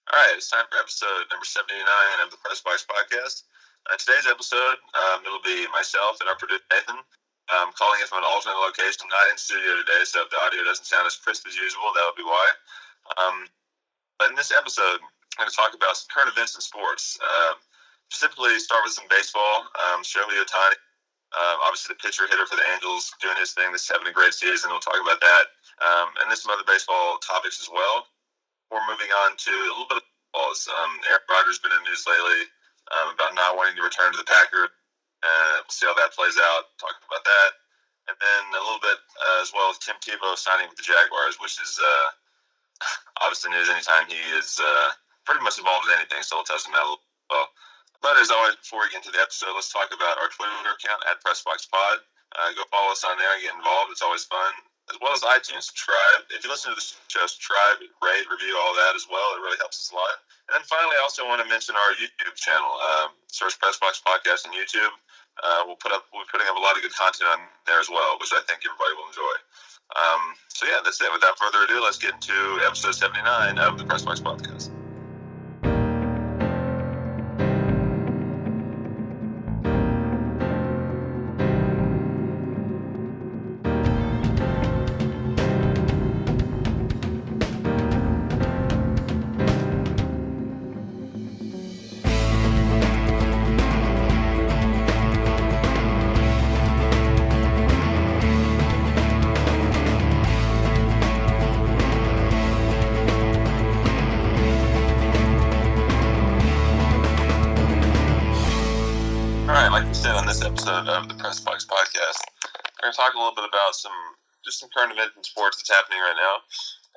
All right, it's time for episode number 79 of the Press Box Podcast. Today's episode, it'll be myself and our producer Nathan calling it from an alternate location, not in studio today, so if the audio doesn't sound as crisp as usual, that would be why. But in this episode, I'm going to talk about some current events in sports. Specifically, start with some baseball. Shohei Ohtani, obviously the pitcher hitter for the Angels, doing his thing. This is having a great season. We'll talk about that. And then some other baseball topics as well. We're moving on to a little bit of balls. Aaron Rodgers has been in the news lately about not wanting to return to the Packers. We'll see how that plays out. Talk about that. And then a little bit as well as Tim Tebow signing with the Jaguars, which is obviously news anytime he is pretty much involved in anything. So we'll touch on that a little bit well. But as always, before we get into the episode, let's talk about our Twitter account at PressBoxPod. Go follow us on there and get involved. It's always fun. As well as iTunes, subscribe. If you listen to the show, subscribe, rate, review, all that as well. It really helps us a lot. And then finally, I also want to mention our YouTube channel. Search Pressbox Podcast on YouTube. We're putting up a lot of good content on there as well, which I think everybody will enjoy. So yeah, that's it. Without further ado, let's get into episode 79 of the Pressbox Podcast. On this episode of the Press Box Podcast, we're going to talk a little bit about some current events in sports that's happening right now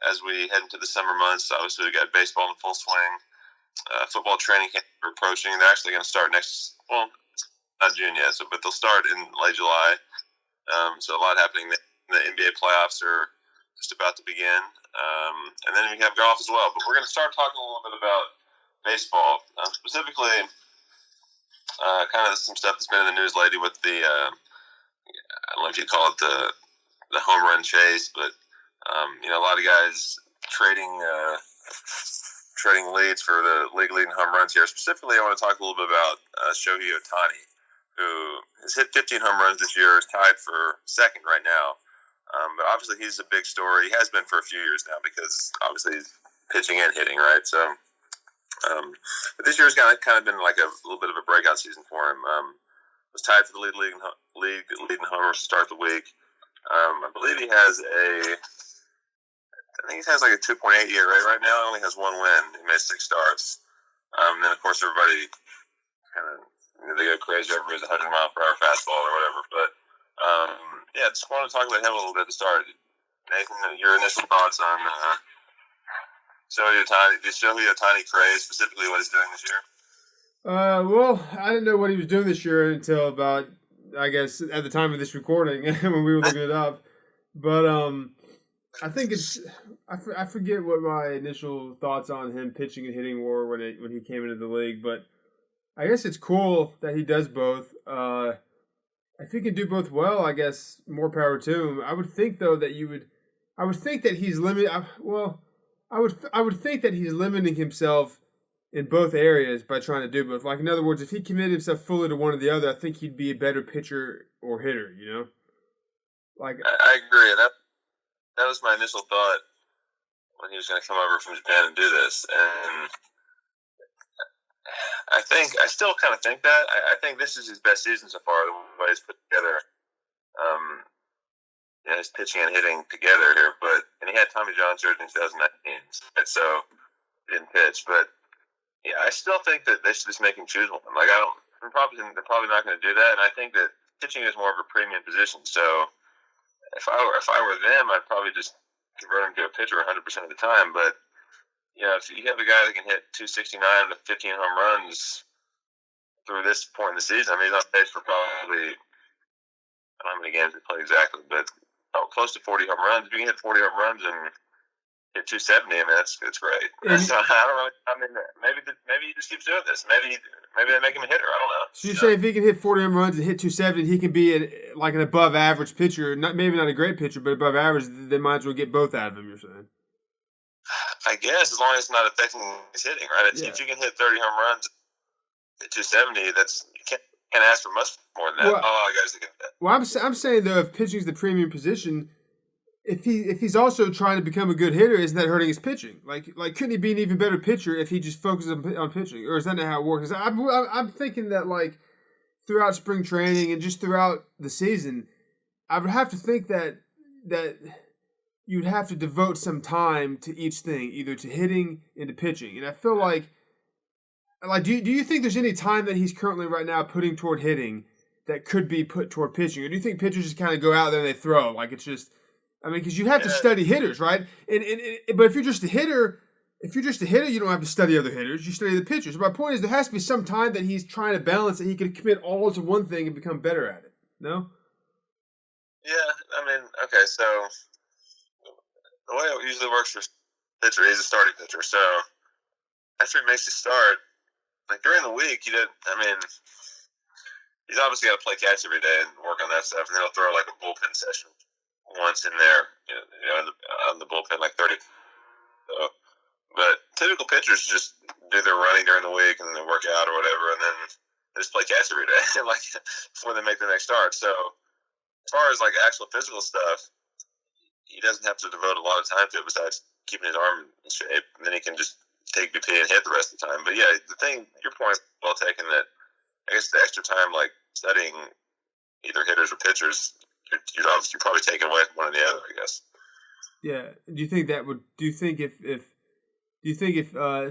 as we head into the summer months. Obviously, we got baseball in full swing, football training camp approaching. They're actually going to start not June yet, but they'll start in late July. So a lot happening. The NBA playoffs are just about to begin, and then we have golf as well. But we're going to start talking a little bit about baseball, specifically. Kind of some stuff that's been in the news lately with the, I don't know if you call it the home run chase, but, a lot of guys trading leads for the league leading home runs here. Specifically, I want to talk a little bit about Shohei Ohtani, who has hit 15 home runs this year, is tied for second right now. But obviously he's a big story. He has been for a few years now because obviously he's pitching and hitting, right? So, but this year's kind of been like a little bit of a breakout season for him. Was tied for the league leading homers to start the week. I believe he has like a 2.8 ERA right now. He only has one win. He made 6 starts. And then of course everybody they go crazy over his 100-mile-per-hour fastball or whatever. But yeah, just want to talk about him a little bit to start. Nathan, your initial thoughts on Shohei Ohtani, the Shohei Ohtani craze, specifically what he's doing this year? Well, I didn't know what he was doing this year until about, I guess, at the time of this recording when we were looking it up. But I think I forget what my initial thoughts on him pitching and hitting were when he came into the league. But I guess it's cool that he does both. If he can do both well, I guess more power to him. I would think though that I would think that he's limited. I would think that he's limiting himself in both areas by trying to do both. Like, in other words, if he committed himself fully to one or the other, I think he'd be a better pitcher or hitter, you know? I agree. That was my initial thought when he was going to come over from Japan and do this. And I still kind of think that. I think this is his best season so far, the way he's put together. His pitching and hitting together here, and he had Tommy John surgery in 2019, so he didn't pitch. But yeah, I still think that they should just make him choose one. Like they're probably not going to do that, and I think that pitching is more of a premium position. So if I were them, I'd probably just convert him to a pitcher 100% of the time. But if you have a guy that can hit 269 to 15 home runs through this point in the season, I mean, he's on pace for probably, I don't know how many games he played exactly, but close to 40 home runs. If you can hit 40 home runs and hit 270, I mean, it's great. So maybe he just keeps doing this. Maybe they make him a hitter. I don't know. So you say if he can hit 40 home runs and hit 270, he can be like an above average pitcher. Maybe not a great pitcher, but above average. They might as well get both out of him. You're saying? I guess as long as it's not affecting his hitting, right? If you can hit 30 home runs at 270, that's you can't ask for much more than that. I guys get that. Well, I'm saying though, if pitching is the premium position, if he's also trying to become a good hitter, isn't that hurting his pitching? Like couldn't he be an even better pitcher if he just focuses on pitching, or is that not how it works? I'm thinking that like throughout spring training and just throughout the season, I would have to think that you'd have to devote some time to each thing, either to hitting and to pitching. And I feel like do you think there's any time that he's currently right now putting toward hitting that could be put toward pitching, or do you think pitchers just kind of go out there and they throw? Like it's just, I mean, because you have to study hitters, right? But if you're just a hitter, you don't have to study other hitters. You study the pitchers. My point is, there has to be some time that he's trying to balance that he can commit all to one thing and become better at it. No? Yeah, I mean, okay, so the way it usually works for pitcher, he's a starting pitcher. So after he makes his start, like during the week, he's obviously got to play catch every day and work on that stuff, and then he'll throw like a bullpen session once in there, on the bullpen, like 30. So, but typical pitchers just do their running during the week and then they work out or whatever, and then they just play catch every day, like before they make their next start. So as far as like actual physical stuff, he doesn't have to devote a lot of time to it besides keeping his arm in shape, and then he can just take BP and hit the rest of the time. But yeah, your point is well taken, that I guess the extra time, like studying either hitters or pitchers, you're probably taking away from one or the other, I guess. Yeah. Do you think if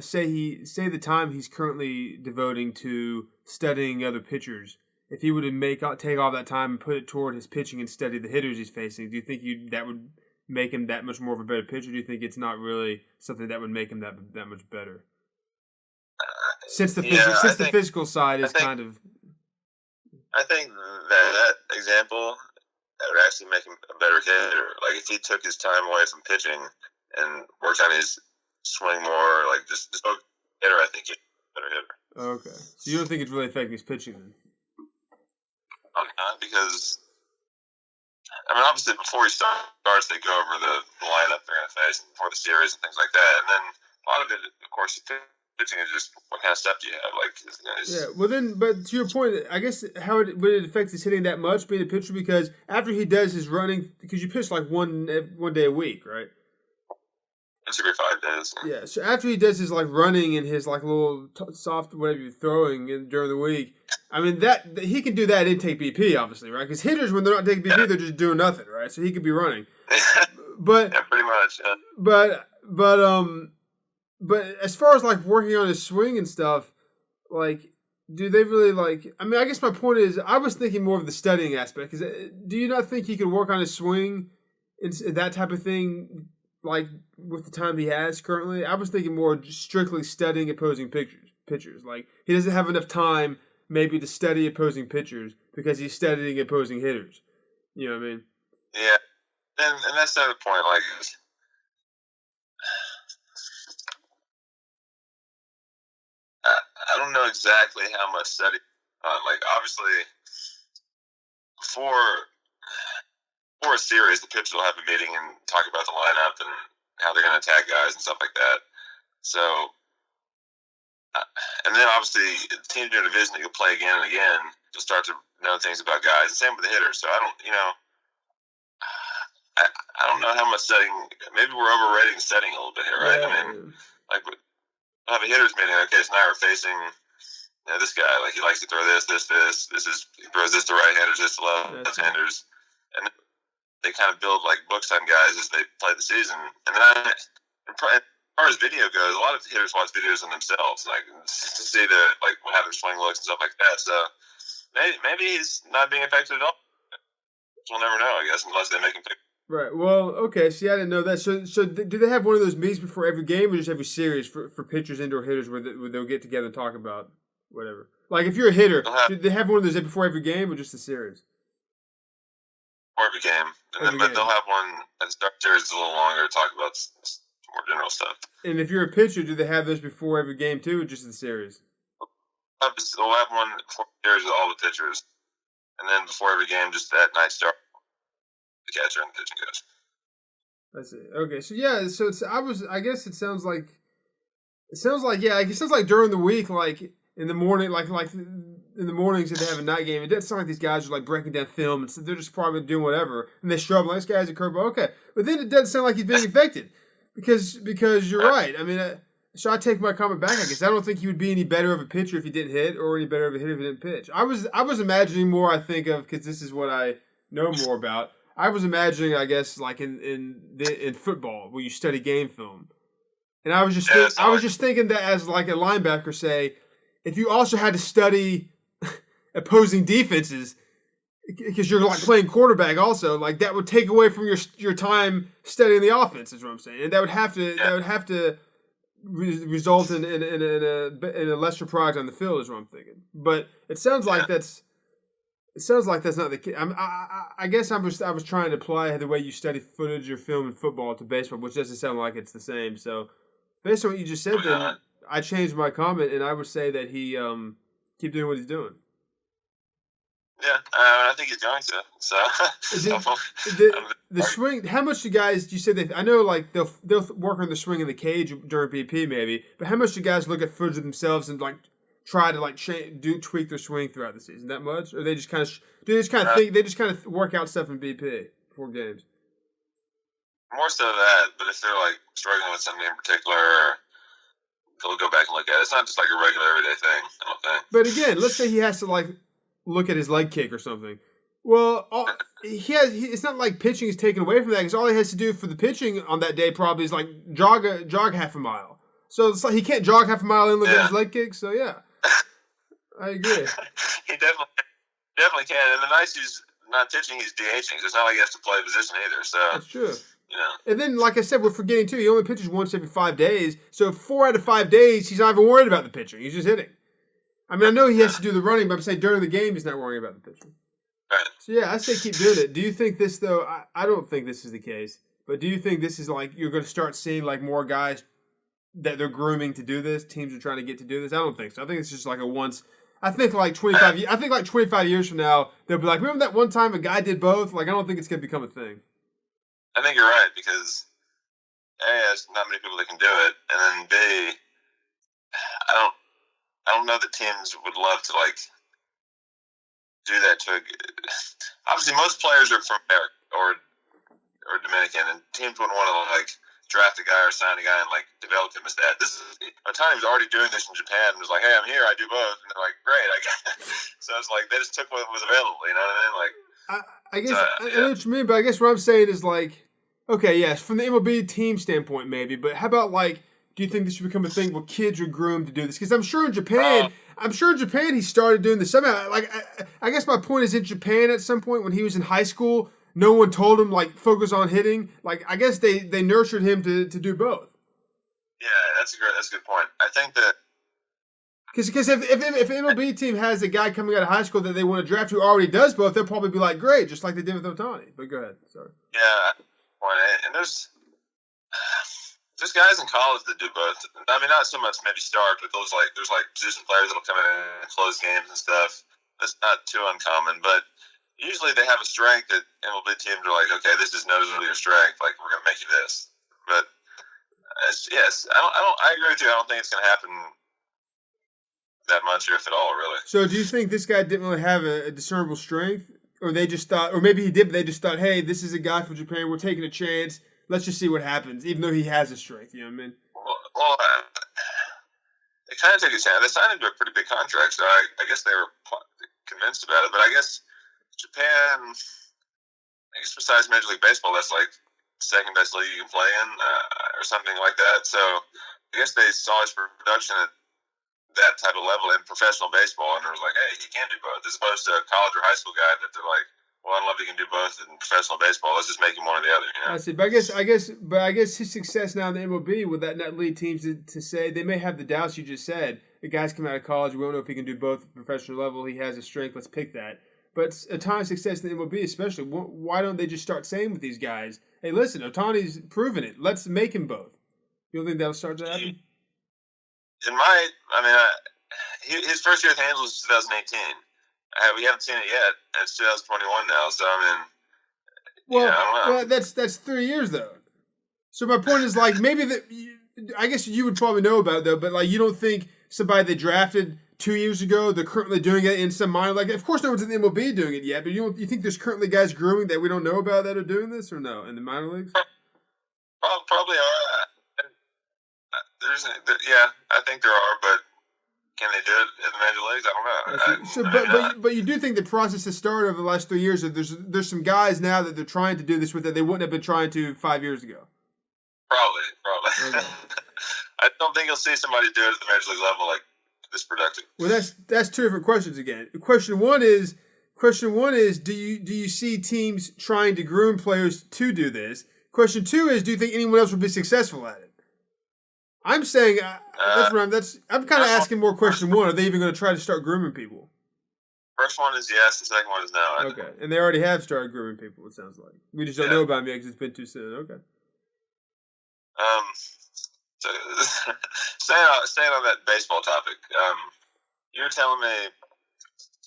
say the time he's currently devoting to studying other pitchers, if he were to take all that time and put it toward his pitching and study the hitters he's facing, do you think that would make him that much more of a better pitcher? Do you think it's not really something that would make him that much better? Since the physical side is kind of. I think that example would actually make him a better hitter. Like if he took his time away from pitching and worked on his swing more, like just hitter, I think he'd be a better hitter. Okay, so you don't think it's really affecting his pitching then? Not because, obviously before he starts, they go over the lineup they're going to face before the series and things like that. And then a lot of it, of course, pitching is just what kind of stuff do you have? But to your point, I guess would it affect his hitting that much being a pitcher? Because after he does his running, because you pitch like one day a week, right? Once every 5 days. Yeah. So after he does his like running and his like little soft whatever you're throwing during the week, that he can do that and take BP, obviously, right? Because hitters, when they're not taking BP, they're just doing nothing, right? So he could be running. But yeah, pretty much. Yeah. But as far as like working on his swing and stuff, like, do they really like? I guess my point is, I was thinking more of the studying aspect. Because do you not think he could work on his swing and that type of thing, like with the time he has currently? I was thinking more just strictly studying opposing pitchers. Like he doesn't have enough time maybe to study opposing pitchers because he's studying opposing hitters. You know what I mean? Yeah, and that's the other point. Like. I don't know exactly how much study. Like obviously, before a series, the pitchers will have a meeting and talk about the lineup and how they're going to attack guys and stuff like that. So, and then obviously, the team doing a division that you'll play again and again, you'll start to know things about guys. The same with the hitters. So I don't know how much studying. Maybe we're overrating studying a little bit here, right? Yeah. Have a hitters meeting. Okay, so now we're facing this guy. Like he likes to throw this. He throws this to right-handers, this to left-handers, and they kind of build like books on guys as they play the season. And then, as far as video goes, a lot of hitters watch videos on themselves, like to see how their swing looks and stuff like that. So maybe he's not being affected at all. We'll never know, I guess, unless they make him pick. Right. Well, okay. See, I didn't know that. So do they have one of those meetings before every game, or just every series for pitchers, indoor hitters, where they'll get together and talk about whatever? Like, if you're a hitter, do they have one of those before every game, or just the series? Before every game, but they'll have one at the start series a little longer to talk about more general stuff. And if you're a pitcher, do they have those before every game too, or just the series? They'll have one before the series with all the pitchers, and then before every game, just that night start. The catcher and the pitching coach. I see. Okay, so yeah, so it's I guess it sounds like yeah, it sounds like during the week, like in the morning, like in the mornings if they have a night game, it doesn't sound like these guys are like breaking down film and so they're just probably doing whatever and they show up like this guy's a curveball. Okay, but then it doesn't sound like he's being affected because you're right. I mean, so I take my comment back. I guess I don't think he would be any better of a pitcher if he didn't hit, or any better of a hitter if he didn't pitch. I was imagining more. I think of because this is what I know more about. I was imagining, I guess, like in football where you study game film. And I was just thinking that as like a linebacker, say, if you also had to study opposing defenses because you're like playing quarterback, also like that would take away from your time studying the offense. Is what I'm saying, and that would have to result in a lesser product on the field. Is what I'm thinking. But it sounds like that's not the case. I guess I was trying to apply the way you study footage or film in football to baseball, which doesn't sound like it's the same. So. Based on what you just said, then I changed my comment and I would say that he keep doing what he's doing. Yeah, I think he's going to. So the swing. How much do guys? You said that I know, like they'll work on the swing in the cage during BP maybe, but how much do guys look at footage of themselves and like try to like tweak their swing throughout the season? That much, or they just kind of think they just kind of work out stuff in BP before games. More so that, but if they're like struggling with something in particular, they'll go back and look at it. It's not just like a regular everyday thing, I don't think. But again, let's say he has to like look at his leg kick or something. Well, it's not like pitching is taken away from that because all he has to do for the pitching on that day probably is like jog half a mile. So it's like he can't jog half a mile and look at his leg kick. So yeah, I agree. He definitely can. And the nice he's not pitching, he's DHing. So it's not like he has to play a position either. So that's true. Yeah. And then, like I said, we're forgetting too. He only pitches once every 5 days. So 4 out of 5 days, he's not even worried about the pitching. He's just hitting. I mean, I know he has to do the running, but I'm saying during the game, he's not worrying about the pitching. Right. So yeah, I say keep doing it. Do you think this though? I don't think this is the case. But do you think this is like you're going to start seeing like more guys that they're grooming to do this? Teams are trying to get to do this. I don't think so. I think it's just like a once. I think like 25. I think like 25 years from now, they'll be like, remember that one time a guy did both? Like I don't think it's going to become a thing. I think you're right because A, there's not many people that can do it, and then B, I don't know that teams would love to like do that to. Obviously, most players are from America or Dominican, and teams wouldn't want to like draft a guy or sign a guy and like develop him as that. Ohtani was already doing this in Japan and was like, "Hey, I'm here, I do both," and they're like, "Great, I got." So it's like they just took what was available. You know what I mean? Like. I guess I know what you mean, but I guess what I'm saying is like, okay, yes, from the MLB team standpoint, maybe, but how about like, do you think this should become a thing where kids are groomed to do this? Because I'm sure in Japan, he started doing this somehow. Like, I guess my point is in Japan at some point when he was in high school, no one told him like focus on hitting. Like, I guess they nurtured him to do both. Yeah, that's a good point. I think that. Because if MLB team has a guy coming out of high school that they want to draft who already does both, they'll probably be like, great, just like they did with Ohtani. But go ahead, sorry. Yeah, and there's guys in college that do both. I mean, not so much maybe start, but there's like position players that'll come in and close games and stuff. That's not too uncommon, but usually they have a strength that MLB teams are like, okay, this is noticeably your strength. Like we're gonna make you this. But yes, I agree with you. I don't think it's gonna happen that much, or if at all, really. So, do you think this guy didn't really have a discernible strength, or they just thought, or maybe he did, but they just thought, hey, this is a guy from Japan, we're taking a chance, let's just see what happens, even though he has a strength, you know what I mean? Well, they kind of took a chance. They signed him to a pretty big contract, so I guess they were convinced about it. But I guess Japan, besides Major League Baseball, that's like second best league you can play in, or something like that. So I guess they saw his production at that type of level in professional baseball, and it was like, hey, he can do both, as opposed to a college or high school guy that they're like, well, I don't know if he can do both in professional baseball. Let's just make him one or the other. You know? I see, but I guess his success now in the MLB would that not lead teams to say they may have the doubts you just said. The guy's come out of college, we don't know if he can do both at the professional level. He has a strength. Let's pick that. But Ohtani's success in the MLB, especially, why don't they just start saying with these guys, hey, listen, Ohtani's proven it. Let's make him both. You don't think that'll start to happen? It might. I mean, his first year with Angels was 2018. We haven't seen it yet. It's 2021 now, so I mean, well, I don't know. Well, that's 3 years though. So my point is like maybe that I guess you would probably know about it though, but like you don't think somebody they drafted 2 years ago they're currently doing it in some minor, like of course no one's in the MLB doing it yet, but you think there's currently guys grooming that we don't know about that are doing this or no in the minor leagues? Probably are. I think there are, but can they do it in the major leagues? I don't know. But you do think the process has started over the last 3 years that there's some guys now that they're trying to do this with that they wouldn't have been trying to 5 years ago. Probably. Okay. I don't think you'll see somebody do it at the major league level like this productive. Well, that's two different questions again. Question one is do you see teams trying to groom players to do this? Question two is do you think anyone else would be successful at it? I'm saying I'm kind of asking more question one. Are they even going to try to start grooming people? First one is yes. The second one is no. Okay, and they already have started grooming people. It sounds like we just don't know about them yet because it's been too soon. Okay. So staying on that baseball topic, you were telling me, I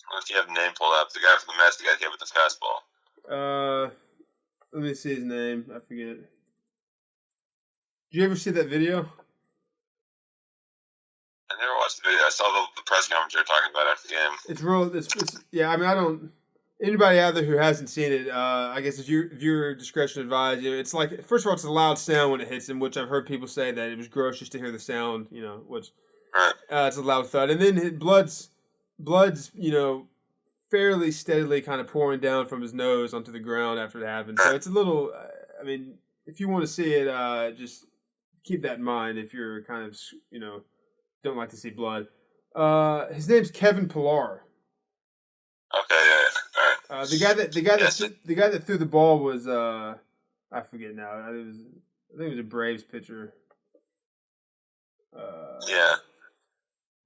don't know if you have the name pulled up, the guy from the Mets, the guy hit with the fastball. Let me see his name. I forget. Did you ever see that video? I never watched the video. I saw the press conference you were talking about after the game. It's real. It's yeah. I mean, I don't. Anybody out there who hasn't seen it, I guess it's viewer discretion advised. It's like, first of all, it's a loud sound when it hits him, which I've heard people say that it was gross just to hear the sound, which it's a loud thud. And then blood's, fairly steadily kind of pouring down from his nose onto the ground after it happened. So it's a little, I mean, if you want to see it, just keep that in mind if you're kind of, don't like to see blood. His name's Kevin Pillar. Okay, yeah. All right. The guy that threw the ball was I forget now. I think it was a Braves pitcher. Yeah.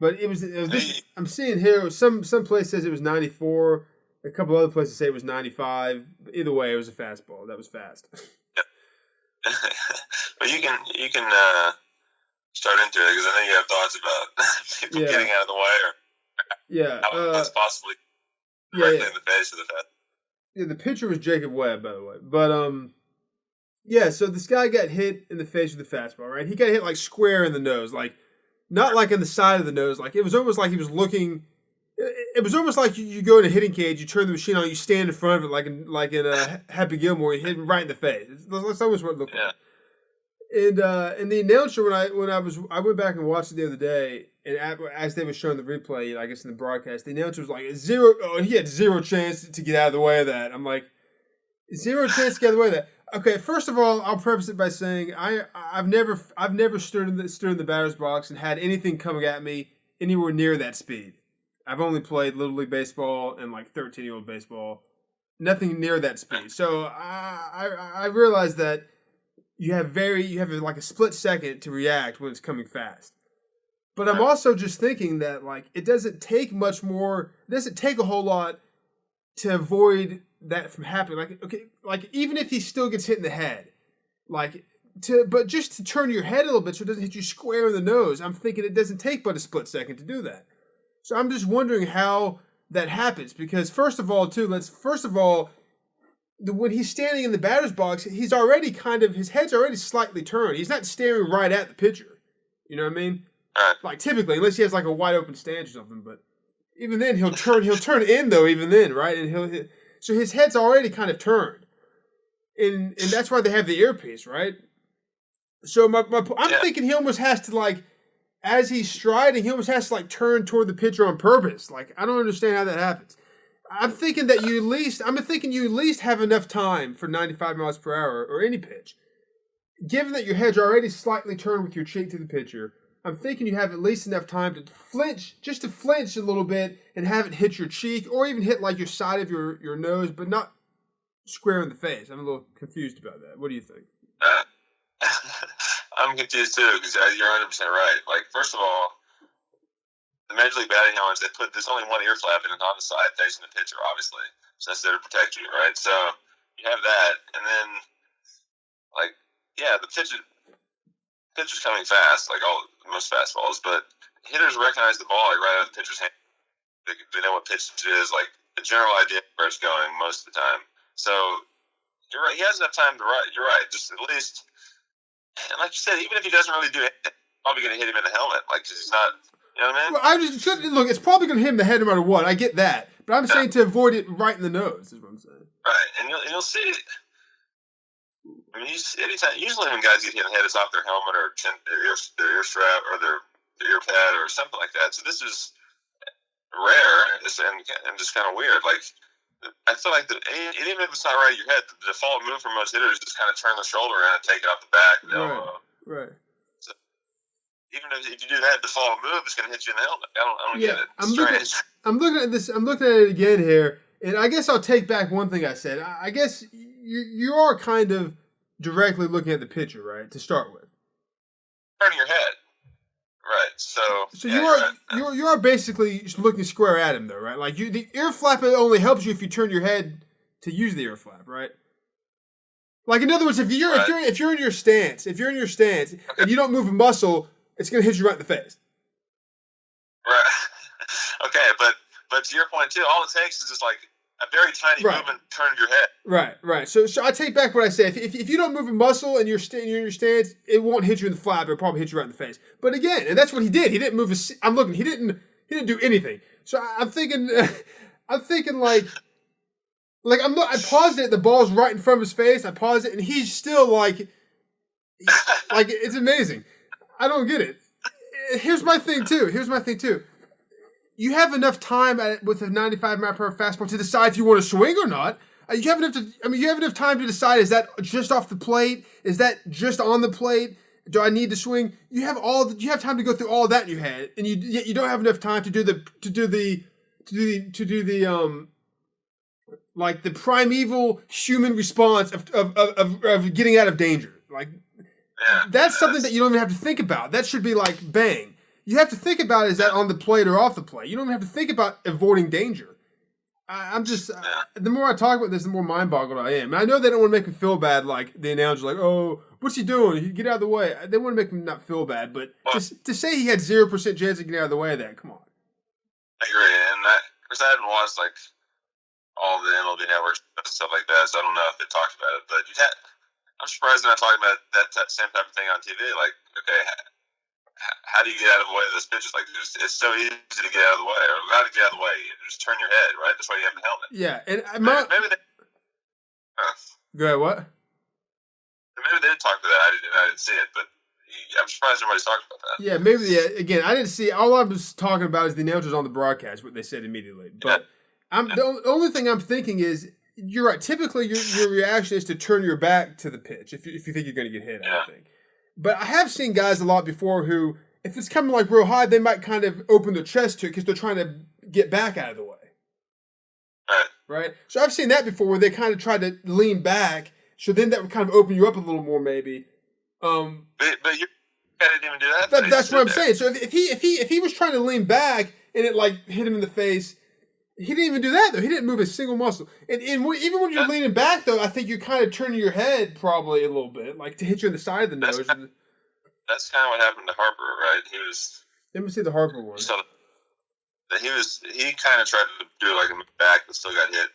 But it was this. I'm seeing here some place says it was 94. A couple other places say it was 95. Either way, it was a fastball. That was fast. Yep. But you can start into it because I think you have thoughts about people getting out of the way or how that's possibly. Directly in the face of the fast. Yeah, the pitcher was Jacob Webb, by the way. But so this guy got hit in the face with the fastball, right? He got hit like square in the nose, like not like in the side of the nose. Like it was almost like he was looking. It was almost like you go in a hitting cage, you turn the machine on, you stand in front of it, like in Happy Gilmore, you hit him right in the face. That's almost what it looked like. And the announcer when I went back and watched it the other day, and as they were showing the replay, I guess in the broadcast, the announcer was like he had zero chance to get out of the way of that. I'm like, zero chance to get out of the way of that. Okay, first of all, I'll preface it by saying I've never stood in the batter's box and had anything coming at me anywhere near that speed. I've only played Little League baseball and like 13-year-old baseball, nothing near that speed. So I realized that. You have like a split second to react when it's coming fast. But I'm also just thinking that like it doesn't take much more. It doesn't take a whole lot to avoid that from happening. Like even if he still gets hit in the head, but just to turn your head a little bit so it doesn't hit you square in the nose. I'm thinking it doesn't take but a split second to do that. So I'm just wondering how that happens because when he's standing in the batter's box, he's already his head's already slightly turned. He's not staring right at the pitcher. You know what I mean? Like typically, unless he has like a wide open stance or something. But even then, he'll turn in though. Even then, right? And so his head's already kind of turned, and that's why they have the earpiece, right? So I'm thinking he almost has to like, as he's striding, he almost has to like turn toward the pitcher on purpose. Like I don't understand how that happens. I'm thinking you at least have enough time for 95 miles per hour or any pitch. Given that your head's already slightly turned with your cheek to the pitcher, I'm thinking you have at least enough time to flinch a little bit and have it hit your cheek or even hit like your side of your nose, but not square in the face. I'm a little confused about that. What do you think? I'm confused too because you're 100% right. Like, first of all, the Major League batting helmets, there's only one ear flap and it's on the side facing the pitcher, obviously. So that's there to protect you, right? So you have that, and then, the pitcher's coming fast, like most fastballs, but hitters recognize the ball like right out of the pitcher's hand. They know what pitch it is, like the general idea of where it's going most of the time. So you're right. He has enough time to write. You're right. Just at least And like you said, even if he doesn't really do it, it's probably going to hit him in the helmet, like, because he's not, you know what I mean? Well, look. It's probably going to hit him in the head no matter what. I get that, but I'm saying to avoid it right in the nose is what I'm saying. Right, and you'll see it. I mean, usually when guys get hit in the head, it's off their helmet or their ear strap or their ear pad or something like that. So this is rare and just kind of weird. Like, I feel like even if it's not right at your head, the default move for most hitters is just kind of turn the shoulder around and take it off the back. Right. So even if you do that default move, it's going to hit you in the helmet. I don't get it. I'm looking at this. I'm looking at it again here, and I guess I'll take back one thing I said. I guess you are kind of directly looking at the pitcher, right, to start with. Turning your head. Right, so you are basically looking square at him, though, right? Like the ear flap only helps you if you turn your head to use the ear flap, right? Like in other words, if you're in your stance, and you don't move a muscle, it's gonna hit you right in the face. Right. Okay, but to your point too, all it takes is just like a very tiny movement, turn your head. Right. So I take back what I said. If you don't move a muscle and you're in your stance, it won't hit you in the flap. It'll probably hit you right in the face. But again, and that's what he did. He didn't move. He didn't do anything. So I'm thinking like I paused it. The ball's right in front of his face. I paused it, and he's still like it's amazing. I don't get it. Here's my thing too. You have enough time with a 95-mile-per-hour fastball to decide if you want to swing or not. You have enough time to decide: is that just off the plate? Is that just on the plate? Do I need to swing? You have time to go through all that in your head, and you don't have enough time to do the like the primeval human response of getting out of danger. Like that's something that you don't even have to think about. That should be like bang. You have to think about is that on the plate or off the plate. You don't even have to think about avoiding danger. The more I talk about this, the more mind-boggled I am. And I know they don't want to make me feel bad, like the announcer, like, oh, what's he doing? Get out of the way. They want to make me not feel bad, but to say he had 0% chance of getting out of the way of that, come on. I agree, and because I haven't watched like all the MLB networks and stuff like that, so I don't know if they talked about it. But I'm surprised they're not talking about that same type of thing on TV. Like, okay, how do you get out of the way of those pitches? Like, it's so easy to get out of the way, or how to get out of the way. You just turn your head, right? That's why you have the helmet. Yeah, and maybe they. Go ahead. What? Maybe they did talk to that. I didn't see it, but I'm surprised nobody's talked about that. Yeah, maybe. Yeah, again, I didn't see. All I was talking about is the announcers on the broadcast, what they said immediately. But the only thing I'm thinking is, you're right. Typically, your reaction is to turn your back to the pitch if you think you're going to get hit. I think. But I have seen guys a lot before who, if it's coming like real high, they might kind of open their chest to it because they're trying to get back out of the way. Right? So I've seen that before where they kind of try to lean back. So then that would kind of open you up a little more, maybe. But you didn't even do that. That's what I'm saying. So if he was trying to lean back and it like hit him in the face, he didn't even do that though. He didn't move a single muscle. And even when you're leaning back though, I think you're kind of turning your head probably a little bit, like to hit you in the side of the nose. That's kind of what happened to Harper, right? Let me see the Harper one. So he kind of tried to do like a back, but still got hit.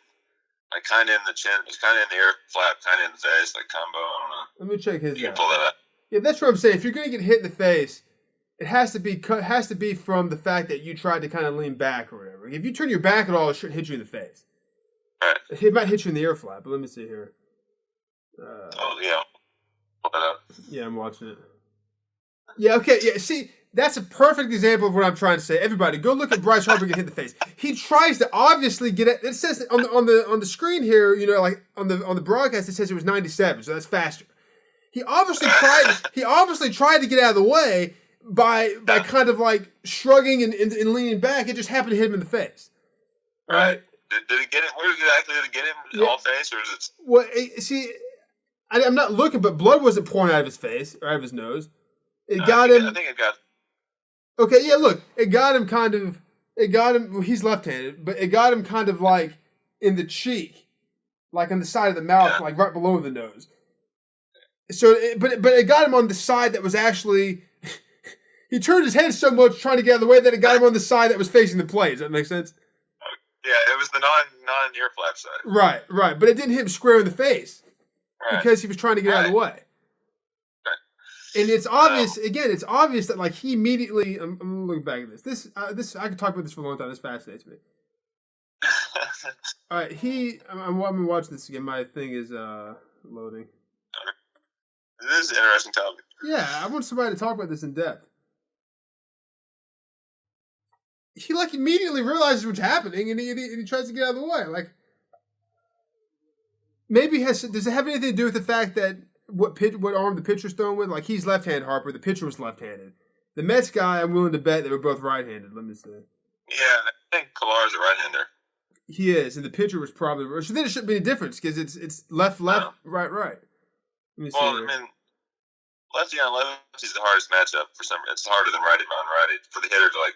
Like kind of in the chin, it's kind of in the ear flap, kind of in the face, like combo. I don't know. Let me check his. You can pull that up. Yeah, that's what I'm saying. If you're gonna get hit in the face, it has to be from the fact that you tried to kind of lean back or whatever. If you turn your back at all, it should hit you in the face. Right. It might hit you in the ear flap, but let me see here. Pull that up. Yeah, I'm watching it. Yeah. Okay. Yeah. See. That's a perfect example of what I'm trying to say. Everybody, go look at Bryce Harper get hit in the face. He tries to obviously get it. It says on the screen here, you know, like on the broadcast, it says it was 97, so that's faster. He obviously tried to get out of the way by kind of like shrugging and leaning back. It just happened to hit him in the face. Right? Did he get it? Where exactly did it get him? All face, or is it? Well, see, I'm not looking, but blood wasn't pouring out of his face or out of his nose. It got him. I think it got. Okay, yeah, look, it got him, well, he's left-handed, but it got him kind of like in the cheek, like on the side of the mouth, like right below the nose. So, but it got him on the side that was actually, he turned his head so much trying to get out of the way that it got him on the side that was facing the plate. Does that make sense? Yeah, it was the non-ear flap side. Right, but it didn't hit him square in the face because he was trying to get out of the way. And it's obvious, again, it's obvious that, like, he immediately, I'm looking back at this. This, I could talk about this for a long time. This fascinates me. All right, I'm watching this again. My thing is loading. This is an interesting topic. Yeah, I want somebody to talk about this in depth. He, like, immediately realizes what's happening, and he tries to get out of the way. Like, maybe does it have anything to do with the fact that what arm the pitcher's throwing with? Like, he's left-handed, Harper. The pitcher was left-handed. The Mets guy, I'm willing to bet they were both right-handed. Let me see. Yeah, I think Pilar's a right-hander. He is, and the pitcher was probably. So then it shouldn't be any difference because it's left, right. Let me see. Well, I mean, lefty on lefty is the hardest matchup for some. It's harder than righty on righty for the hitter to, like,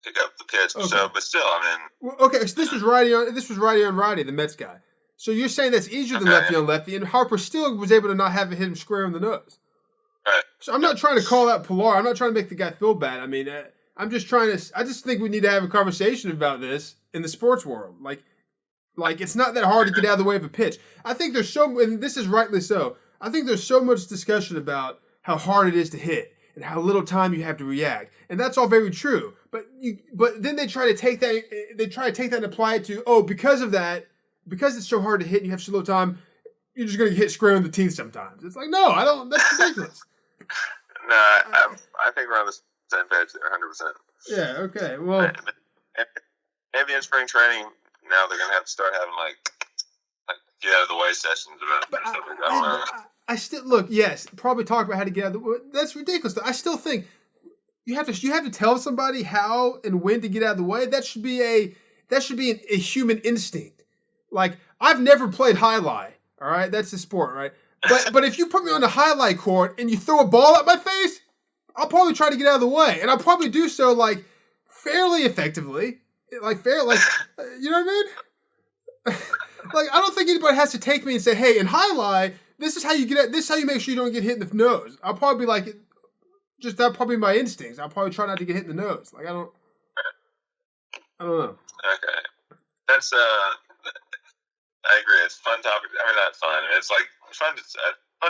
pick up the pitch. Okay. So, but still, I mean. Well, okay, so this was righty on righty, the Mets guy. So you're saying that's easier than lefty on lefty, and Harper still was able to not have it hit him square on the nose. Right. So I'm not trying to call out Pilar. I'm not trying to make the guy feel bad. I mean, I'm just trying to. I just think we need to have a conversation about this in the sports world. Like it's not that hard to get out of the way of a pitch. I think there's and this is rightly so. I think there's so much discussion about how hard it is to hit and how little time you have to react, and that's all very true. But then they try to take that. They try to take that and apply it to because of that. Because it's so hard to hit and you have so little time, you're just going to get hit square in the teeth sometimes. It's like, no, I don't. That's ridiculous. No, I think we're on the same page there, 100%. Yeah, okay. Well, maybe in spring training now they're going to have to start having, like get out of the way sessions about stuff like that. I don't know. I still look. Yes, probably talk about how to get out of the way. That's ridiculous. Though. I still think you have to tell somebody how and when to get out of the way. That should be a human instinct. Like, I've never played highlight, all right? That's the sport, right? But if you put me on the highlight court and you throw a ball at my face, I'll probably try to get out of the way. And I'll probably do so, like, fairly effectively. You know what I mean? Like, I don't think anybody has to take me and say, hey, in highlight, this is how you make sure you don't get hit in the nose. I'll probably be like, that'll probably be my instincts. I'll probably try not to get hit in the nose. Like, I don't know. Okay. That's, I agree. It's a fun topic. I mean, not fun. It's like fun to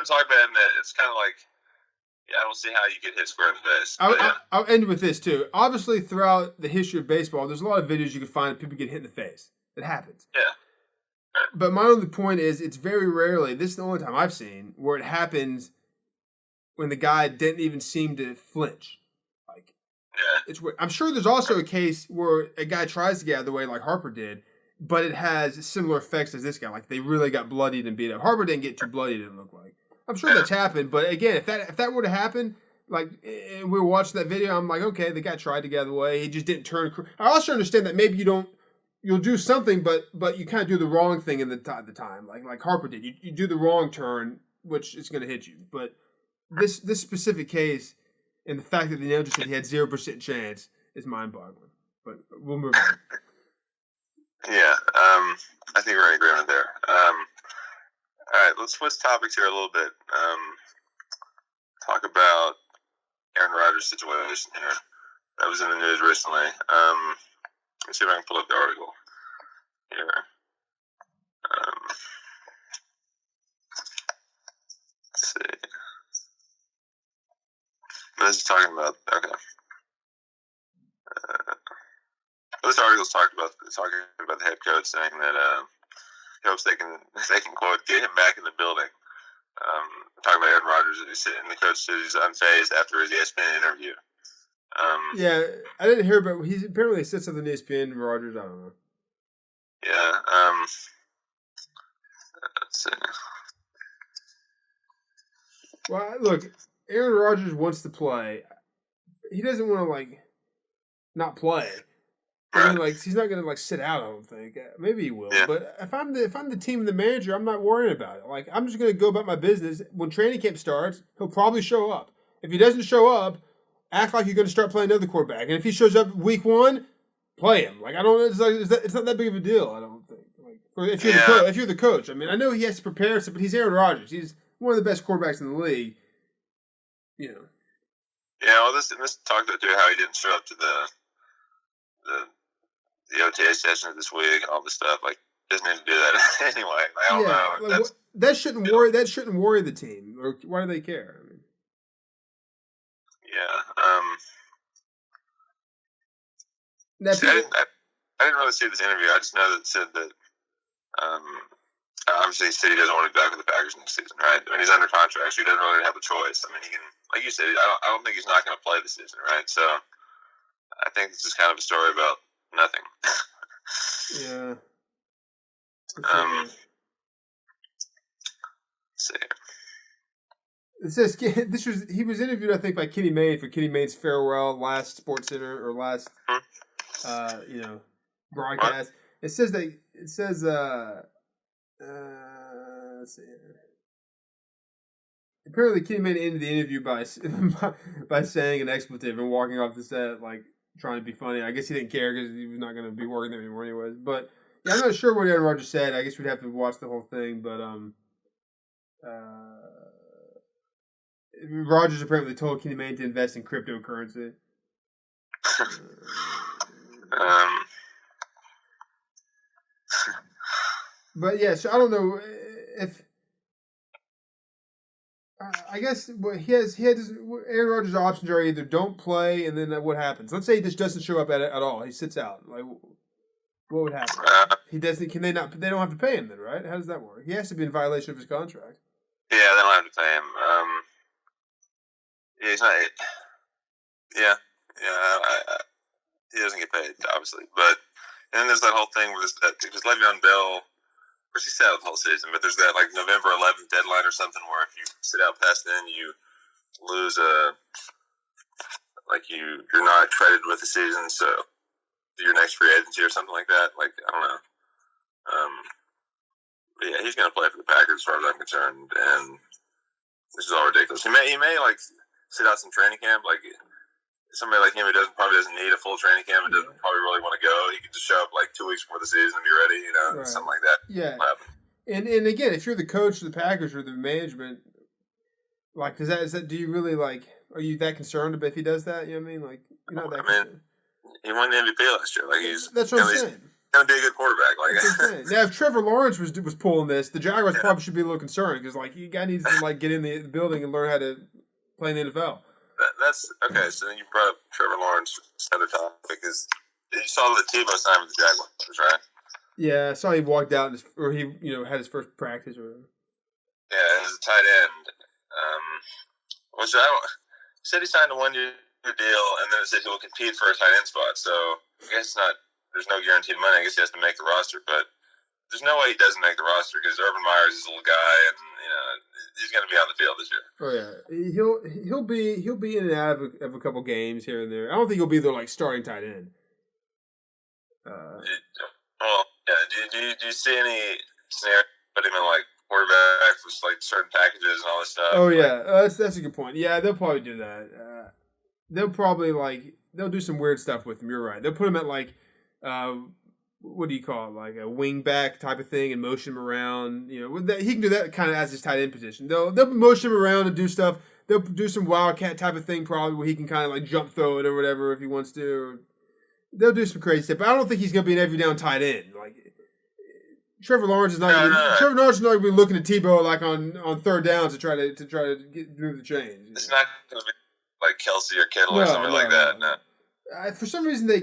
talk about. And it's kind of like, I don't see how you get hit square in the face. I'll end with this too. Obviously, throughout the history of baseball, there's a lot of videos you can find of people get hit in the face. It happens. Yeah. But my only point is, it's very rarely. This is the only time I've seen where it happens when the guy didn't even seem to flinch. Like, it's weird. I'm sure there's also a case where a guy tries to get out of the way, like Harper did. But it has similar effects as this guy. Like, they really got bloodied and beat up. Harper didn't get too bloody, it didn't look like. I'm sure that's happened. But again, if that were to happen, like, and we were watching that video, I'm like, okay, the guy tried to get out of the way. He just didn't turn. I also understand that maybe you'll do something, but you kind of do the wrong thing at the time. Like Harper did. You do the wrong turn, which is going to hit you. But this specific case, and the fact that the announcer said he had 0% chance is mind-boggling. But we'll move on. Yeah, I think we're in agreement there. All right, let's switch topics here a little bit. Talk about Aaron Rodgers' situation here. That was in the news recently. Let's see if I can pull up the article here. Let's see. This is talking about, okay. This article's talking about the head coach saying that he hopes they can quote get him back in the building. Talking about Aaron Rodgers, and the coach says he's unfazed after his ESPN interview. Yeah, I didn't hear, but he apparently said something to ESPN. Rodgers, I don't know. Yeah. Let's see. Well, look, Aaron Rodgers wants to play. He doesn't want to, like, not play. I mean, like, he's not gonna, like, sit out. I don't think. Maybe he will. Yeah. But if I'm the team and the manager, I'm not worrying about it. Like, I'm just gonna go about my business. When training camp starts, he'll probably show up. If he doesn't show up, act like you're gonna start playing another quarterback. And if he shows up week 1, play him. Like, I don't. It's not that big of a deal. I don't think. Like, if you're the coach, I mean, I know he has to prepare, but he's Aaron Rodgers. He's one of the best quarterbacks in the league. You know. Yeah. Well, this talked about how he didn't show up to the OTA sessions this week and all this stuff. Like, doesn't need to do that anyway. I don't know. Like, that shouldn't worry the team. Or why do they care? I mean, Yeah. Now, See, I didn't really see this interview. I just know that it said that obviously he said he doesn't want to be back with the Packers next season, right? I mean, he's under contract, so he doesn't really have a choice. I mean, he can, like you said, I don't think he's not going to play this season, right? So I think this is kind of a story about nothing. Yeah. Let's see. It says he was interviewed, I think, by Kenny Mayne for Kenny Mayne's farewell last Sports Center or last broadcast. What? It says let's see. Apparently Kenny Mayne ended the interview by saying an expletive and walking off the set, like trying to be funny. I guess he didn't care because he was not going to be working there anymore anyways. But yeah, I'm not sure what Aaron Rodgers said. I guess we'd have to watch the whole thing, but Rodgers apparently told Kenny Mayne to invest in cryptocurrency. But yeah, so I don't know if I guess Aaron Rodgers' options are either don't play and then what happens. Let's say he just doesn't show up at all. He sits out. Like, what would happen? He doesn't. Can they not? They don't have to pay him then, right? How does that work? He has to be in violation of his contract. Yeah, they don't have to pay him. Yeah, he's not. Yeah. He doesn't get paid, obviously. But and then there's that whole thing with because Le'Veon Bell. Of course, he sat out the whole season, but there's that like November 11th deadline or something where if you sit out past then, you lose you're not traded with the season, so your next free agency or something like that. Like I don't know. But yeah, he's gonna play for the Packers as far as I'm concerned, and this is all ridiculous. He may like sit out some training camp, like. Somebody like him who probably doesn't need a full training camp and doesn't probably really want to go. He could just show up like 2 weeks before the season and be ready, right. Something like that. Yeah. And again, if you're the coach of the Packers or the management, like, is that do you really like? Are you that concerned about if he does that? You know what I mean? Like, you're not that. concerned. He won the MVP last year. Like that's what I'm saying. He's gonna be a good quarterback. Like, now, if Trevor Lawrence was pulling this, the Jaguars probably should be a little concerned because like the guy needs to like get in the building and learn how to play in the NFL. That's okay. So then you brought up Trevor Lawrence at the top because you saw the Tebow sign with the Jaguars, right? Yeah, I saw he walked out or he had his first practice or whatever. Yeah, as a tight end, which said he signed a 1-year deal, and then it said he will compete for a tight end spot. So I guess there's no guaranteed money. I guess he has to make the roster, but there's no way he doesn't make the roster because Urban Meyer's is a little guy, and he's going to be on the field this year. Oh yeah, he'll be in and out of a couple games here and there. I don't think he'll be the like starting tight end. Do you see any scenario put him in like quarterback for like certain packages and all this stuff? Oh yeah, that's a good point. Yeah, they'll probably do that. They'll do some weird stuff with him. You're right. They'll put him at like. What do you call it? Like a wing back type of thing and motion him around. He can do that kind of as his tight end position. They'll motion him around and do stuff. They'll do some wildcat type of thing probably where he can kind of like jump throw it or whatever if he wants to. They'll do some crazy stuff, but I don't think he's going to be an every down tight end. Like Trevor Lawrence is not. Trevor Lawrence is not going to be looking at Tebow like on third downs to try to move the chains. It's not going to be like Kelsey or Kittle or something like that. No. For some reason they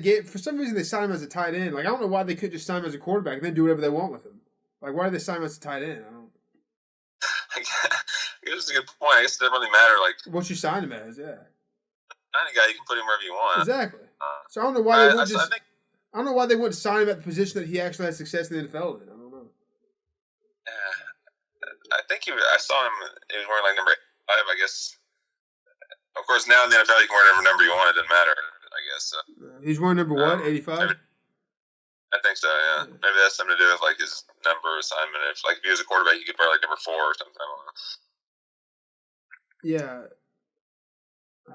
signed him as a tight end. Like I don't know why they could just sign him as a quarterback and then do whatever they want with him. Like why did they sign him as a tight end? I guess it's a good point. I guess it doesn't really matter. Like what you signed him as, yeah. Any guy you can put him wherever you want. Exactly. So I don't know why they wouldn't I don't know why they wouldn't sign him at the position that he actually had success in the NFL in. I don't know. I think I saw him. He was wearing like number 5. I guess. Of course, now in the NFL you can wear whatever number you want. It doesn't matter. I guess. He's wearing number what? 85? I think so, yeah. Maybe that's something to do with like his number assignment. If he was a quarterback, he could wear like number 4 or something. I don't know.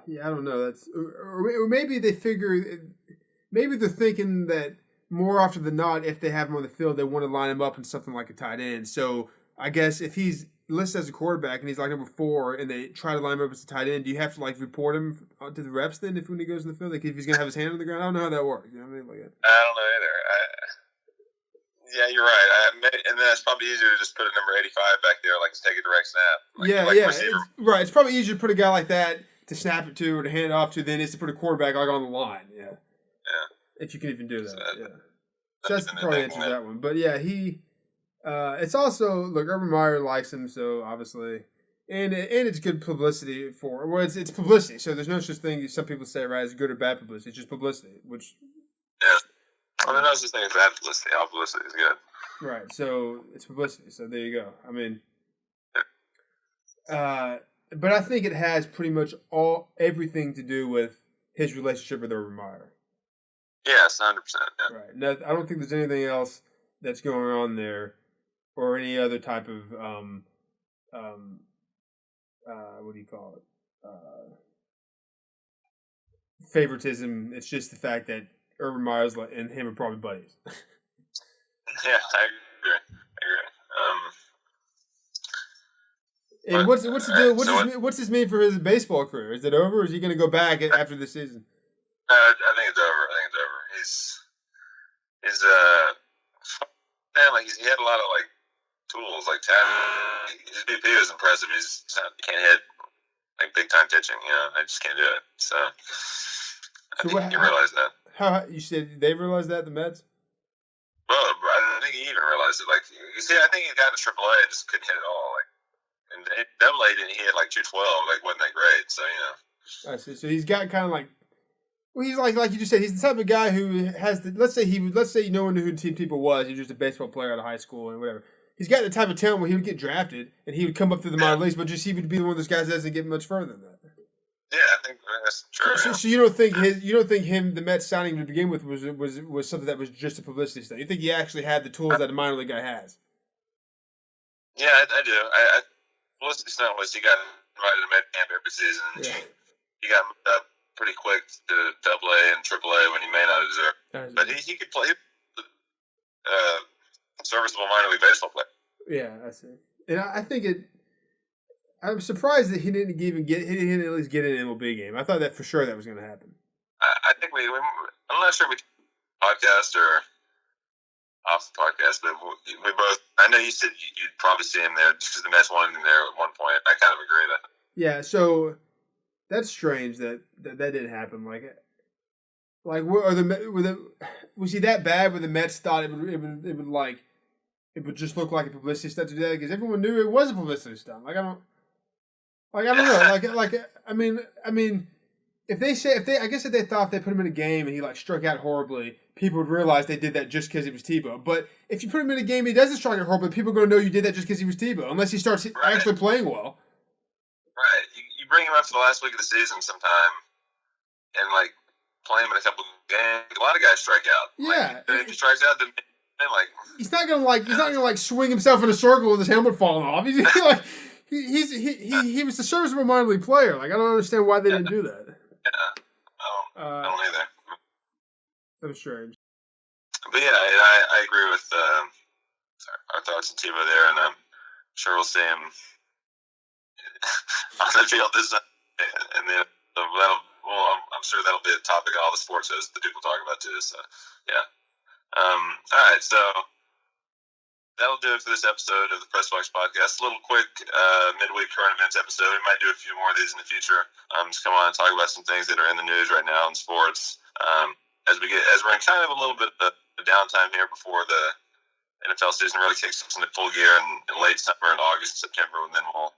Yeah, I don't know. That's or maybe they figure. Maybe they're thinking that more often than not, if they have him on the field, they want to line him up in something like a tight end. So I guess if he's listed as a quarterback and he's like number 4, and they try to line him up as a tight end, do you have to like report him to the reps then when he goes in the field? Like if he's gonna have his hand on the ground, I don't know how that works. You know what I mean? I don't know either. Yeah, you're right. And then it's probably easier to just put a number 85 back there, like to take a direct snap. Right. It's probably easier to put a guy like that to snap it to or to hand it off to than it is to put a quarterback like on the line. Yeah. Yeah. If you can even do that. So, yeah. So that's probably answers that one. But yeah, it's also look, Urban Meyer likes him, so obviously, and it's good publicity for. Well, it's publicity, so there's no such thing. Some people say right, it's good or bad publicity. It's just publicity, which. Yeah. I mean, I was just thinking bad publicity. All publicity is good. Right. So it's publicity. So there you go. I mean. But I think it has pretty much everything to do with his relationship with Urban Meyer. Yes, 100%. Yeah. Right. No, I don't think there's anything else that's going on there, or any other type of what do you call it? Favoritism. It's just the fact that Urban Meyer's and him are probably buddies. Yeah, I agree. And what's the deal? What's this mean for his baseball career? Is it over, or is he going to go back after the season? I think it's over. He's man, like he had a lot of like tools, like talent. His BP was impressive. He can't hit like big time pitching. I just can't do it. So I think he realized that. How you said they realized that, the Mets? Well, I think he even realized it. Like you see, I think he got to AAA, just couldn't hit it all. Like. And Double A didn't hit like 212, like wasn't that great. So I see. So he's got kind of like, well, he's like you just said, he's the type of guy who has the. Let's say no one knew who Tim Tebow was. He was just a baseball player out of high school and whatever. He's got the type of talent where he would get drafted and he would come up through the minor leagues, but just he would be one of those guys that doesn't get much further than that. Yeah, I think that's true. So you don't think the Mets signing to begin with was something that was just a publicity stunt? You think he actually had the tools that a minor league guy has? Yeah, I do. Publicity stunt was he got invited to Met camp every season. Yeah. He got moved up pretty quick to Double A and Triple A when he may not deserve. But he could play serviceable minor league baseball player. Yeah, I see. And I think I'm surprised that he didn't at least get an MLB game. I thought that for sure that was going to happen. I think I'm not sure if we podcast or off the podcast, but we both. I know you said you'd probably see him there just because the Mets wanted him there at one point. I kind of agree with that. Yeah, so that's strange that didn't happen. Was he that bad where the Mets thought it would just look like a publicity stunt to do that because everyone knew it was a publicity stunt. I don't know. I mean, if they thought if they put him in a game and he struck out horribly, people would realize they did that just because he was Tebow. But if you put him in a game and he doesn't strike out horribly, people are going to know you did that just because he was Tebow, unless he starts actually playing well. Right. You bring him up to the last week of the season sometime and play him in a couple of games. A lot of guys strike out. Yeah. If he strikes out, then he's not gonna swing himself in a circle with his helmet falling off. He was a serviceable minor league player. I don't understand why they didn't do that. Yeah. I don't either. That was strange. But yeah, I agree with our thoughts on Tebow there, and I'm sure we'll see him on the field this time. And then I'm sure that'll be a topic of all the sports shows that people talk about too. So yeah. All right, so that'll do it for this episode of the Press Box Podcast. A little quick midweek current events episode. We might do a few more of these in the future. Just come on and talk about some things that are in the news right now in sports. As we're in kind of a little bit of a downtime here before the NFL season really kicks into full gear in late summer and August, September, and then we'll,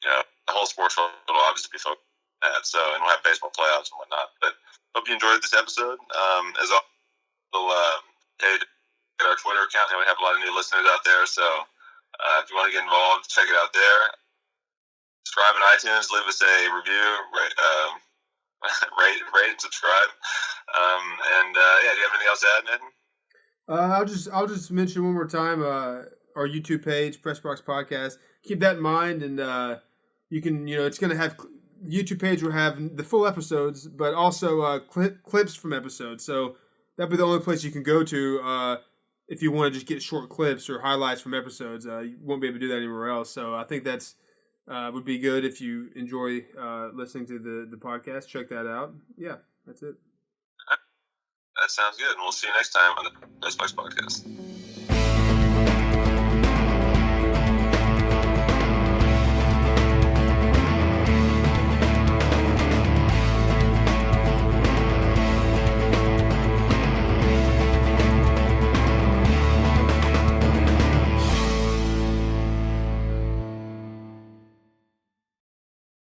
the whole sports world will obviously be focused on that. So, and we'll have baseball playoffs and whatnot. But hope you enjoyed this episode. As always, we'll get our Twitter account, and we have a lot of new listeners out there. So, if you want to get involved, check it out there. Subscribe on iTunes, leave us a review, rate and subscribe. Do you have anything else to add, Nathan? I'll just mention one more time our YouTube page, Pressbox Podcast. Keep that in mind, and you can it's going to have YouTube page will have the full episodes, but also clips from episodes. So that'll be the only place you can go to if you want to just get short clips or highlights from episodes. You won't be able to do that anywhere else. So I think that's would be good if you enjoy listening to the podcast. Check that out. Yeah, that's it. That sounds good. And we'll see you next time on the Press Box Podcast.